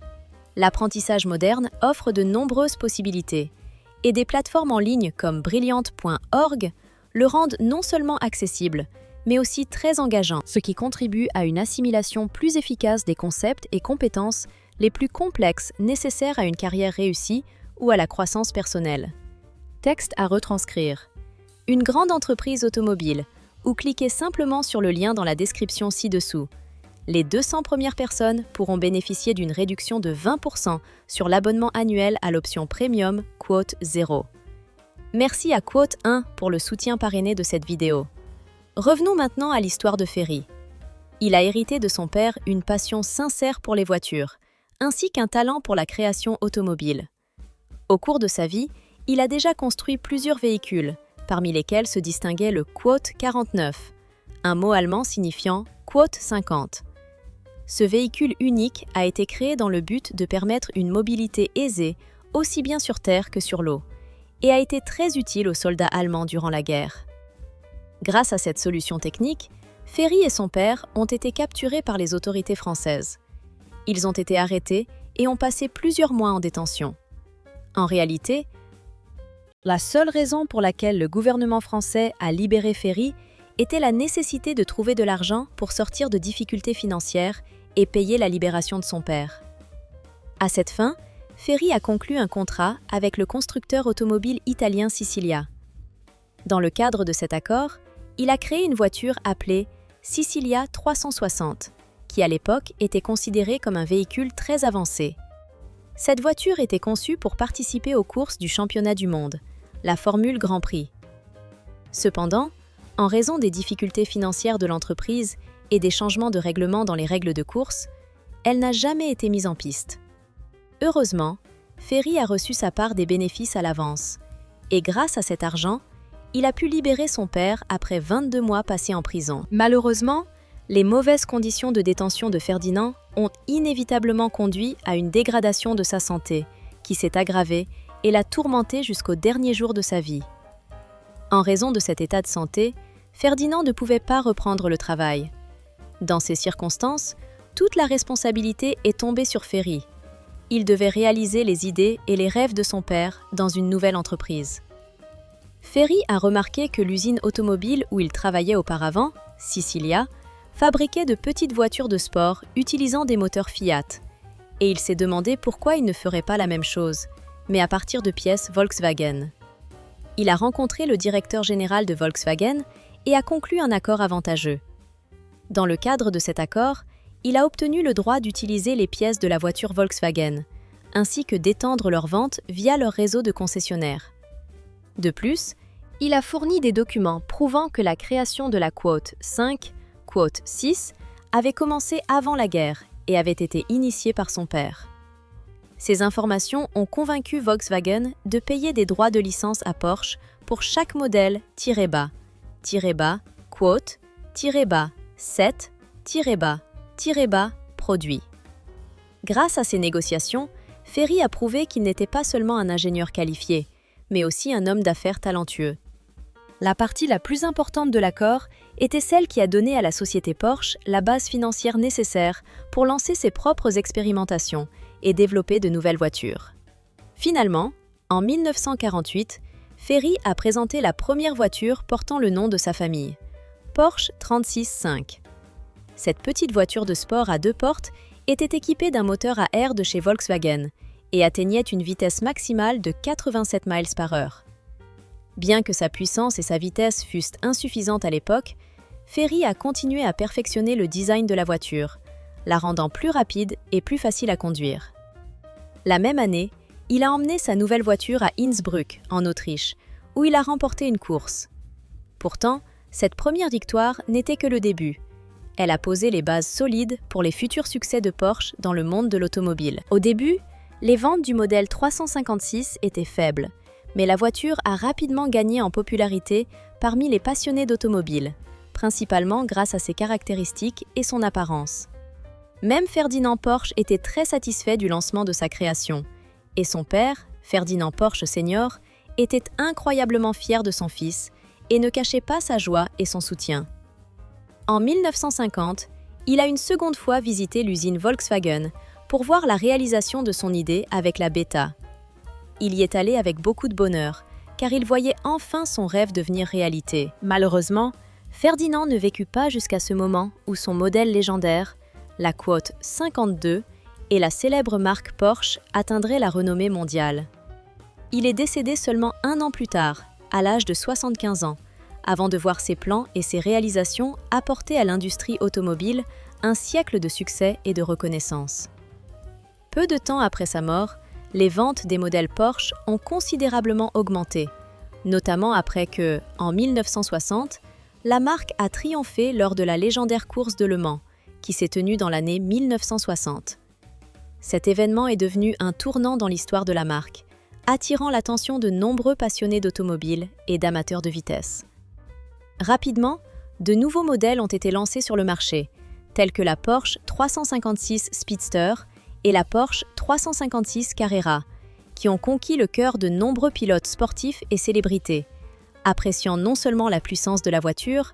L'apprentissage moderne offre de nombreuses possibilités, et des plateformes en ligne comme brilliant.org le rendent non seulement accessible, mais aussi très engageant, ce qui contribue à une assimilation plus efficace des concepts et compétences les plus complexes nécessaires à une carrière réussie ou à la croissance personnelle. Texte à retranscrire. Une grande entreprise automobile, ou cliquez simplement sur le lien dans la description ci-dessous. Les 200 premières personnes pourront bénéficier d'une réduction de 20% sur l'abonnement annuel à l'option Premium Quote 0. Merci à Quote 1 pour le soutien parrainé de cette vidéo. Revenons maintenant à l'histoire de Ferry. Il a hérité de son père une passion sincère pour les voitures, ainsi qu'un talent pour la création automobile. Au cours de sa vie, il a déjà construit plusieurs véhicules, parmi lesquels se distinguait le Quote 49, un mot allemand signifiant Quote 50. Ce véhicule unique a été créé dans le but de permettre une mobilité aisée, aussi bien sur terre que sur l'eau, et a été très utile aux soldats allemands durant la guerre. Grâce à cette solution technique, Ferry et son père ont été capturés par les autorités françaises. Ils ont été arrêtés et ont passé plusieurs mois en détention. En réalité, la seule raison pour laquelle le gouvernement français a libéré Ferry était la nécessité de trouver de l'argent pour sortir de difficultés financières et payer la libération de son père. À cette fin, Ferry a conclu un contrat avec le constructeur automobile italien Sicilia. Dans le cadre de cet accord, il a créé une voiture appelée Sicilia 360, qui à l'époque était considérée comme un véhicule très avancé. Cette voiture était conçue pour participer aux courses du championnat du monde, la Formule Grand Prix. Cependant, en raison des difficultés financières de l'entreprise et des changements de règlement dans les règles de course, elle n'a jamais été mise en piste. Heureusement, Ferry a reçu sa part des bénéfices à l'avance. Et grâce à cet argent, il a pu libérer son père après 22 mois passés en prison. Malheureusement, les mauvaises conditions de détention de Ferdinand ont inévitablement conduit à une dégradation de sa santé, qui s'est aggravée et l'a tourmenté jusqu'au dernier jour de sa vie. En raison de cet état de santé, Ferdinand ne pouvait pas reprendre le travail. Dans ces circonstances, toute la responsabilité est tombée sur Ferry. Il devait réaliser les idées et les rêves de son père dans une nouvelle entreprise. Ferry a remarqué que l'usine automobile où il travaillait auparavant, Sicilia, fabriquait de petites voitures de sport utilisant des moteurs Fiat. Et il s'est demandé pourquoi il ne ferait pas la même chose, mais à partir de pièces Volkswagen. Il a rencontré le directeur général de Volkswagen et a conclu un accord avantageux. Dans le cadre de cet accord, il a obtenu le droit d'utiliser les pièces de la voiture Volkswagen, ainsi que d'étendre leur vente via leur réseau de concessionnaires. De plus, il a fourni des documents prouvant que la création de la Quote 5, Quote 6 avait commencé avant la guerre et avait été initiée par son père. Ces informations ont convaincu Volkswagen de payer des droits de licence à Porsche pour chaque modèle -bas, Quote, -7, produit. Grâce à ces négociations, Ferry a prouvé qu'il n'était pas seulement un ingénieur qualifié, mais aussi un homme d'affaires talentueux. La partie la plus importante de l'accord était celle qui a donné à la société Porsche la base financière nécessaire pour lancer ses propres expérimentations et développer de nouvelles voitures. Finalement, en 1948, Ferry a présenté la première voiture portant le nom de sa famille, Porsche 365. Cette petite voiture de sport à 2 portes était équipée d'un moteur à air de chez Volkswagen et atteignait une vitesse maximale de 87 miles par heure. Bien que sa puissance et sa vitesse fussent insuffisantes à l'époque, Ferry a continué à perfectionner le design de la voiture, la rendant plus rapide et plus facile à conduire. La même année, il a emmené sa nouvelle voiture à Innsbruck, en Autriche, où il a remporté une course. Pourtant, cette première victoire n'était que le début. Elle a posé les bases solides pour les futurs succès de Porsche dans le monde de l'automobile. Au début, les ventes du modèle 356 étaient faibles, mais la voiture a rapidement gagné en popularité parmi les passionnés d'automobile, principalement grâce à ses caractéristiques et son apparence. Même Ferdinand Porsche était très satisfait du lancement de sa création, et son père, Ferdinand Porsche Senior, était incroyablement fier de son fils et ne cachait pas sa joie et son soutien. En 1950, il a une seconde fois visité l'usine Volkswagen pour voir la réalisation de son idée avec la Beta. Il y est allé avec beaucoup de bonheur, car il voyait enfin son rêve devenir réalité. Malheureusement, Ferdinand ne vécut pas jusqu'à ce moment où son modèle légendaire, la Quote 52, et la célèbre marque Porsche atteindrait la renommée mondiale. Il est décédé seulement 1 an plus tard, à l'âge de 75 ans, avant de voir ses plans et ses réalisations apporter à l'industrie automobile un siècle de succès et de reconnaissance. Peu de temps après sa mort, les ventes des modèles Porsche ont considérablement augmenté, notamment après que, en 1960, la marque a triomphé lors de la légendaire course de Le Mans, qui s'est tenue dans l'année 1960. Cet événement est devenu un tournant dans l'histoire de la marque, attirant l'attention de nombreux passionnés d'automobile et d'amateurs de vitesse. Rapidement, de nouveaux modèles ont été lancés sur le marché, tels que la Porsche 356 Speedster et la Porsche 356 Carrera, qui ont conquis le cœur de nombreux pilotes sportifs et célébrités, appréciant non seulement la puissance de la voiture,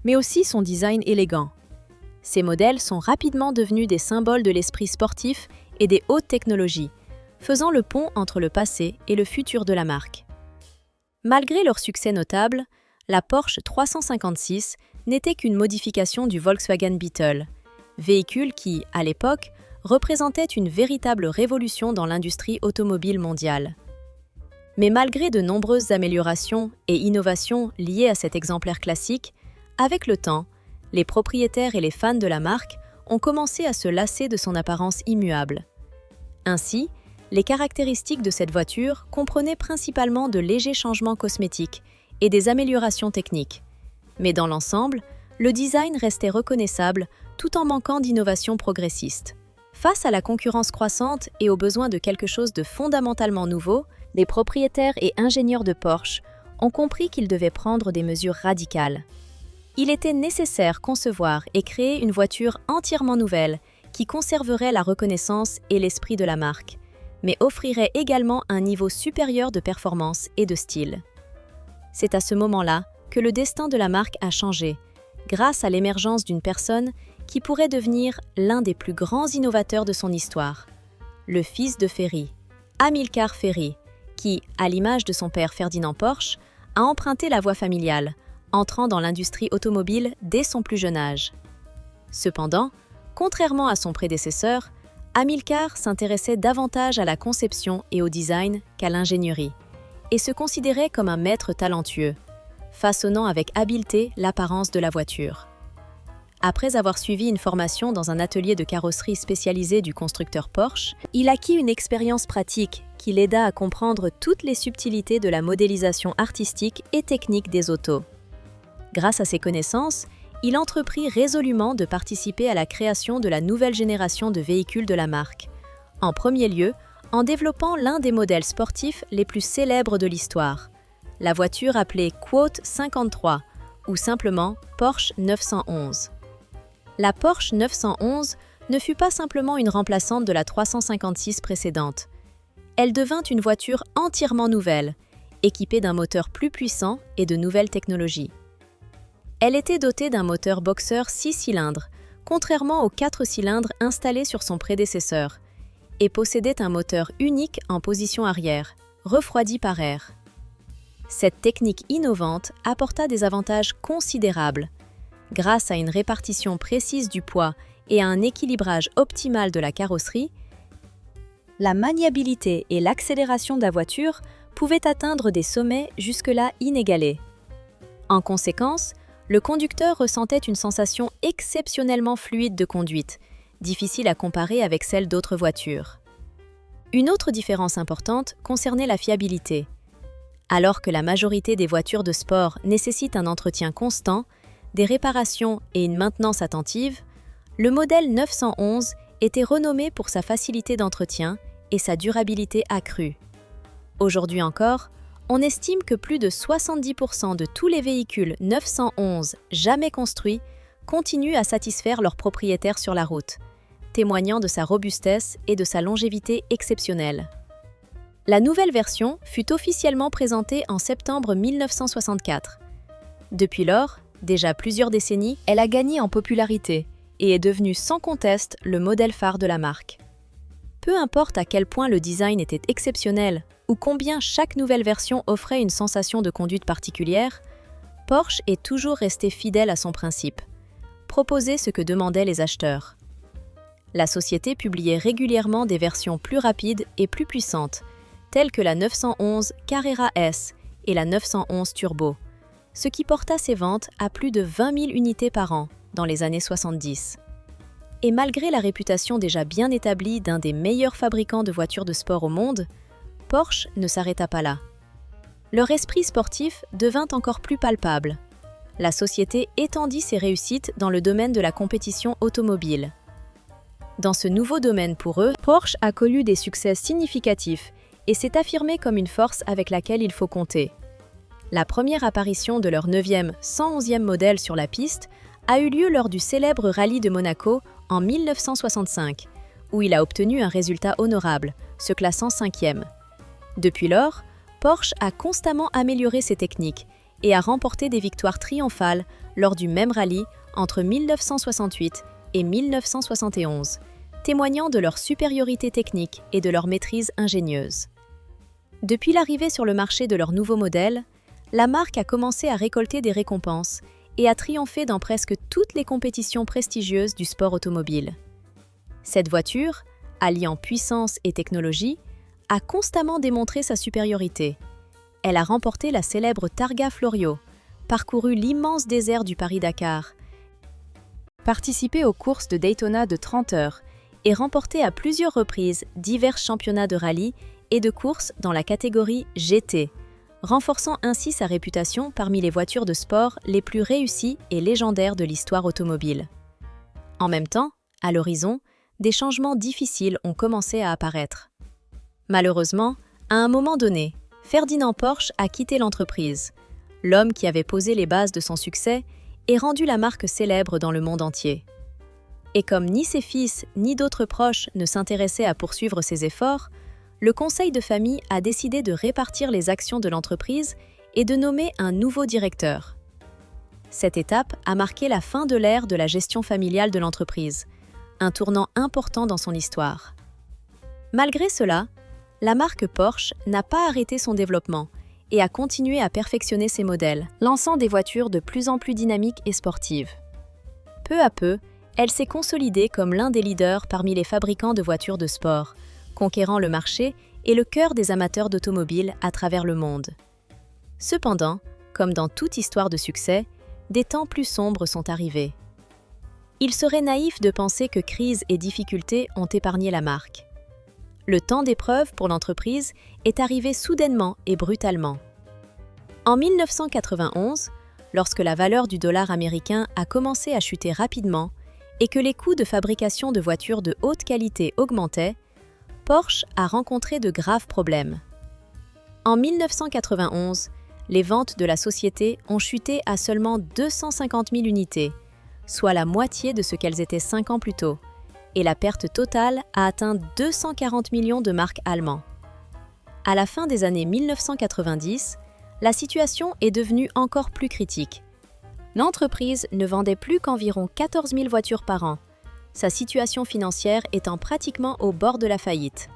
mais aussi son design élégant. Ces modèles sont rapidement devenus des symboles de l'esprit sportif et des hautes technologies, faisant le pont entre le passé et le futur de la marque. Malgré leur succès notable, la Porsche 356 n'était qu'une modification du Volkswagen Beetle, véhicule qui, à l'époque, représentait une véritable révolution dans l'industrie automobile mondiale. Mais malgré de nombreuses améliorations et innovations liées à cet exemplaire classique, avec le temps, les propriétaires et les fans de la marque ont commencé à se lasser de son apparence immuable. Ainsi, les caractéristiques de cette voiture comprenaient principalement de légers changements cosmétiques et des améliorations techniques. Mais dans l'ensemble, le design restait reconnaissable tout en manquant d'innovation progressiste. Face à la concurrence croissante et aux besoins de quelque chose de fondamentalement nouveau, les propriétaires et ingénieurs de Porsche ont compris qu'ils devaient prendre des mesures radicales. Il était nécessaire concevoir et créer une voiture entièrement nouvelle qui conserverait la reconnaissance et l'esprit de la marque, mais offrirait également un niveau supérieur de performance et de style. C'est à ce moment-là que le destin de la marque a changé, grâce à l'émergence d'une personne qui pourrait devenir l'un des plus grands innovateurs de son histoire, le fils de Ferry, Amilcar Ferry, qui, à l'image de son père Ferdinand Porsche, a emprunté la voie familiale, entrant dans l'industrie automobile dès son plus jeune âge. Cependant, contrairement à son prédécesseur, Amilcar s'intéressait davantage à la conception et au design qu'à l'ingénierie, et se considérait comme un maître talentueux, façonnant avec habileté l'apparence de la voiture. Après avoir suivi une formation dans un atelier de carrosserie spécialisé du constructeur Porsche, il acquit une expérience pratique qui l'aida à comprendre toutes les subtilités de la modélisation artistique et technique des autos. Grâce à ses connaissances, il entreprit résolument de participer à la création de la nouvelle génération de véhicules de la marque. En premier lieu, en développant l'un des modèles sportifs les plus célèbres de l'histoire, la voiture appelée Quote 53, ou simplement Porsche 911. La Porsche 911 ne fut pas simplement une remplaçante de la 356 précédente. Elle devint une voiture entièrement nouvelle, équipée d'un moteur plus puissant et de nouvelles technologies. Elle était dotée d'un moteur boxeur 6 cylindres, contrairement aux 4 cylindres installés sur son prédécesseur, et possédait un moteur unique en position arrière, refroidi par air. Cette technique innovante apporta des avantages considérables. Grâce à une répartition précise du poids et à un équilibrage optimal de la carrosserie, la maniabilité et l'accélération de la voiture pouvaient atteindre des sommets jusque-là inégalés. En conséquence, le conducteur ressentait une sensation exceptionnellement fluide de conduite, difficile à comparer avec celle d'autres voitures. Une autre différence importante concernait la fiabilité. Alors que la majorité des voitures de sport nécessitent un entretien constant, des réparations et une maintenance attentive, le modèle 911 était renommé pour sa facilité d'entretien et sa durabilité accrue. Aujourd'hui encore, on estime que plus de 70% de tous les véhicules 911 jamais construits continuent à satisfaire leurs propriétaires sur la route, témoignant de sa robustesse et de sa longévité exceptionnelle. La nouvelle version fut officiellement présentée en septembre 1964. Depuis lors, déjà plusieurs décennies, elle a gagné en popularité et est devenue sans conteste le modèle phare de la marque. Peu importe à quel point le design était exceptionnel ou combien chaque nouvelle version offrait une sensation de conduite particulière, Porsche est toujours resté fidèle à son principe: proposer ce que demandaient les acheteurs. La société publiait régulièrement des versions plus rapides et plus puissantes, telles que la 911 Carrera S et la 911 Turbo, ce qui porta ses ventes à plus de 20 000 unités par an dans les années 70. Et malgré la réputation déjà bien établie d'un des meilleurs fabricants de voitures de sport au monde, Porsche ne s'arrêta pas là. Leur esprit sportif devint encore plus palpable. La société étendit ses réussites dans le domaine de la compétition automobile. Dans ce nouveau domaine pour eux, Porsche a connu des succès significatifs et s'est affirmé comme une force avec laquelle il faut compter. La première apparition de leur 9e, 111e modèle sur la piste a eu lieu lors du célèbre rallye de Monaco en 1965, où il a obtenu un résultat honorable, se classant 5e. Depuis lors, Porsche a constamment amélioré ses techniques et a remporté des victoires triomphales lors du même rallye entre 1968 et 1971, témoignant de leur supériorité technique et de leur maîtrise ingénieuse. Depuis l'arrivée sur le marché de leur nouveau modèle, la marque a commencé à récolter des récompenses et a triomphé dans presque toutes les compétitions prestigieuses du sport automobile. Cette voiture, alliant puissance et technologie, a constamment démontré sa supériorité. Elle a remporté la célèbre Targa Florio, parcouru l'immense désert du Paris-Dakar, participé aux courses de Daytona de 30 heures et remporté à plusieurs reprises divers championnats de rallye et de courses dans la catégorie GT, renforçant ainsi sa réputation parmi les voitures de sport les plus réussies et légendaires de l'histoire automobile. En même temps, à l'horizon, des changements difficiles ont commencé à apparaître. Malheureusement, à un moment donné, Ferdinand Porsche a quitté l'entreprise. L'homme qui avait posé les bases de son succès et rendu la marque célèbre dans le monde entier. Et comme ni ses fils ni d'autres proches ne s'intéressaient à poursuivre ses efforts, le conseil de famille a décidé de répartir les actions de l'entreprise et de nommer un nouveau directeur. Cette étape a marqué la fin de l'ère de la gestion familiale de l'entreprise, un tournant important dans son histoire. Malgré cela, la marque Porsche n'a pas arrêté son développement et a continué à perfectionner ses modèles, lançant des voitures de plus en plus dynamiques et sportives. Peu à peu, elle s'est consolidée comme l'un des leaders parmi les fabricants de voitures de sport, conquérant le marché et le cœur des amateurs d'automobiles à travers le monde. Cependant, comme dans toute histoire de succès, des temps plus sombres sont arrivés. Il serait naïf de penser que crise et difficultés ont épargné la marque. Le temps d'épreuve pour l'entreprise est arrivé soudainement et brutalement. En 1991, lorsque la valeur du dollar américain a commencé à chuter rapidement et que les coûts de fabrication de voitures de haute qualité augmentaient, Porsche a rencontré de graves problèmes. En 1991, les ventes de la société ont chuté à seulement 250 000 unités, soit la moitié de ce qu'elles étaient 5 ans plus tôt, et la perte totale a atteint 240 millions de marques allemandes. À la fin des années 1990, la situation est devenue encore plus critique. L'entreprise ne vendait plus qu'environ 14 000 voitures par an, sa situation financière étant pratiquement au bord de la faillite.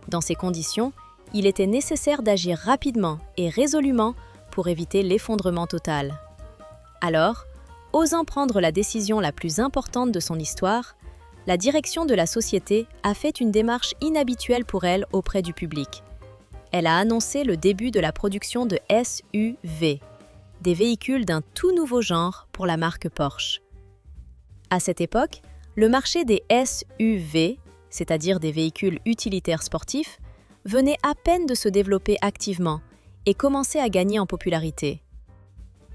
Dans ces conditions, il était nécessaire d'agir rapidement et résolument pour éviter l'effondrement total. Alors, osant prendre la décision la plus importante de son histoire, la direction de la société a fait une démarche inhabituelle pour elle auprès du public. Elle a annoncé le début de la production de SUV, des véhicules d'un tout nouveau genre pour la marque Porsche. À cette époque, le marché des SUV, c'est-à-dire des véhicules utilitaires sportifs, venait à peine de se développer activement et commençait à gagner en popularité.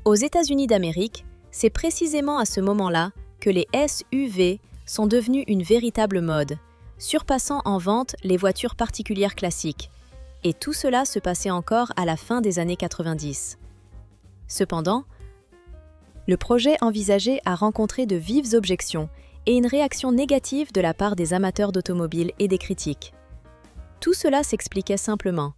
Aux États-Unis d'Amérique, c'est précisément à ce moment-là que les SUV sont devenus une véritable mode, surpassant en vente les voitures particulières classiques. Et tout cela se passait encore à la fin des années 90. Cependant, le projet envisagé a rencontré de vives objections et une réaction négative de la part des amateurs d'automobiles et des critiques. Tout cela s'expliquait simplement.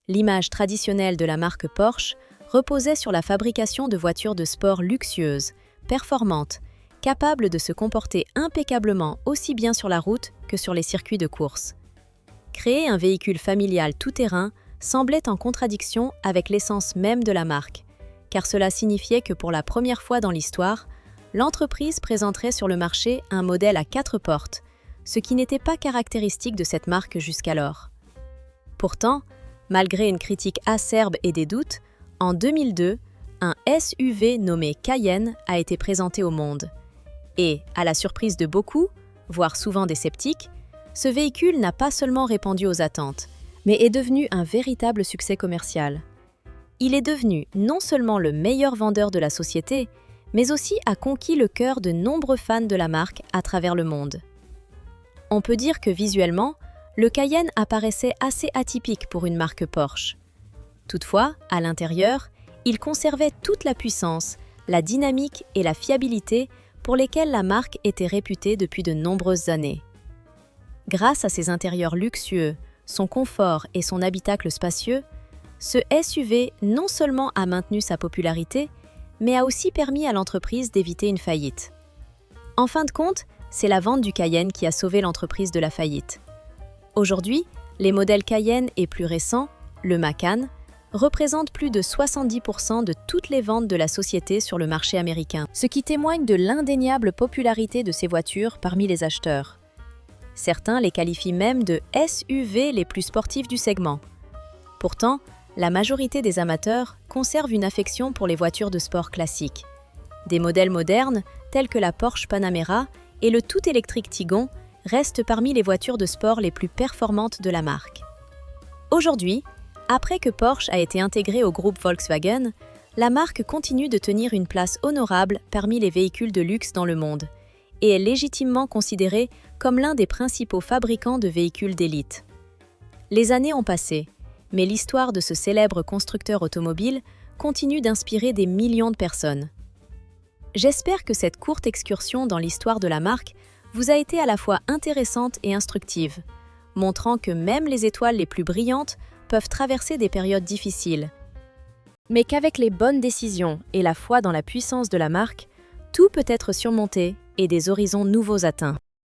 L'image traditionnelle de la marque Porsche reposait sur la fabrication de voitures de sport luxueuses, performantes, capables de se comporter impeccablement aussi bien sur la route que sur les circuits de course. Créer un véhicule familial tout-terrain semblait en contradiction avec l'essence même de la marque, car cela signifiait que pour la première fois dans l'histoire, l'entreprise présenterait sur le marché un modèle à 4 portes, ce qui n'était pas caractéristique de cette marque jusqu'alors. Pourtant, malgré une critique acerbe et des doutes, en 2002, un SUV nommé Cayenne a été présenté au monde. Et, à la surprise de beaucoup, voire souvent des sceptiques, ce véhicule n'a pas seulement répondu aux attentes, mais est devenu un véritable succès commercial. Il est devenu non seulement le meilleur vendeur de la société, mais aussi a conquis le cœur de nombreux fans de la marque à travers le monde. On peut dire que visuellement, le Cayenne apparaissait assez atypique pour une marque Porsche. Toutefois, à l'intérieur, il conservait toute la puissance, la dynamique et la fiabilité pour lesquelles la marque était réputée depuis de nombreuses années. Grâce à ses intérieurs luxueux, son confort et son habitacle spacieux, ce SUV non seulement a maintenu sa popularité, mais a aussi permis à l'entreprise d'éviter une faillite. En fin de compte, c'est la vente du Cayenne qui a sauvé l'entreprise de la faillite. Aujourd'hui, les modèles Cayenne et plus récents, le Macan, représentent plus de 70% de toutes les ventes de la société sur le marché américain, ce qui témoigne de l'indéniable popularité de ces voitures parmi les acheteurs. Certains les qualifient même de SUV les plus sportifs du segment. Pourtant, la majorité des amateurs conservent une affection pour les voitures de sport classiques. Des modèles modernes, tels que la Porsche Panamera et le tout-électrique Tiguan, restent parmi les voitures de sport les plus performantes de la marque. Aujourd'hui, après que Porsche a été intégré au groupe Volkswagen, la marque continue de tenir une place honorable parmi les véhicules de luxe dans le monde et est légitimement considéré comme l'un des principaux fabricants de véhicules d'élite. Les années ont passé, mais l'histoire de ce célèbre constructeur automobile continue d'inspirer des millions de personnes. J'espère que cette courte excursion dans l'histoire de la marque vous a été à la fois intéressante et instructive, montrant que même les étoiles les plus brillantes peuvent traverser des périodes difficiles. Mais qu'avec les bonnes décisions et la foi dans la puissance de la marque, tout peut être surmonté et des horizons nouveaux atteints.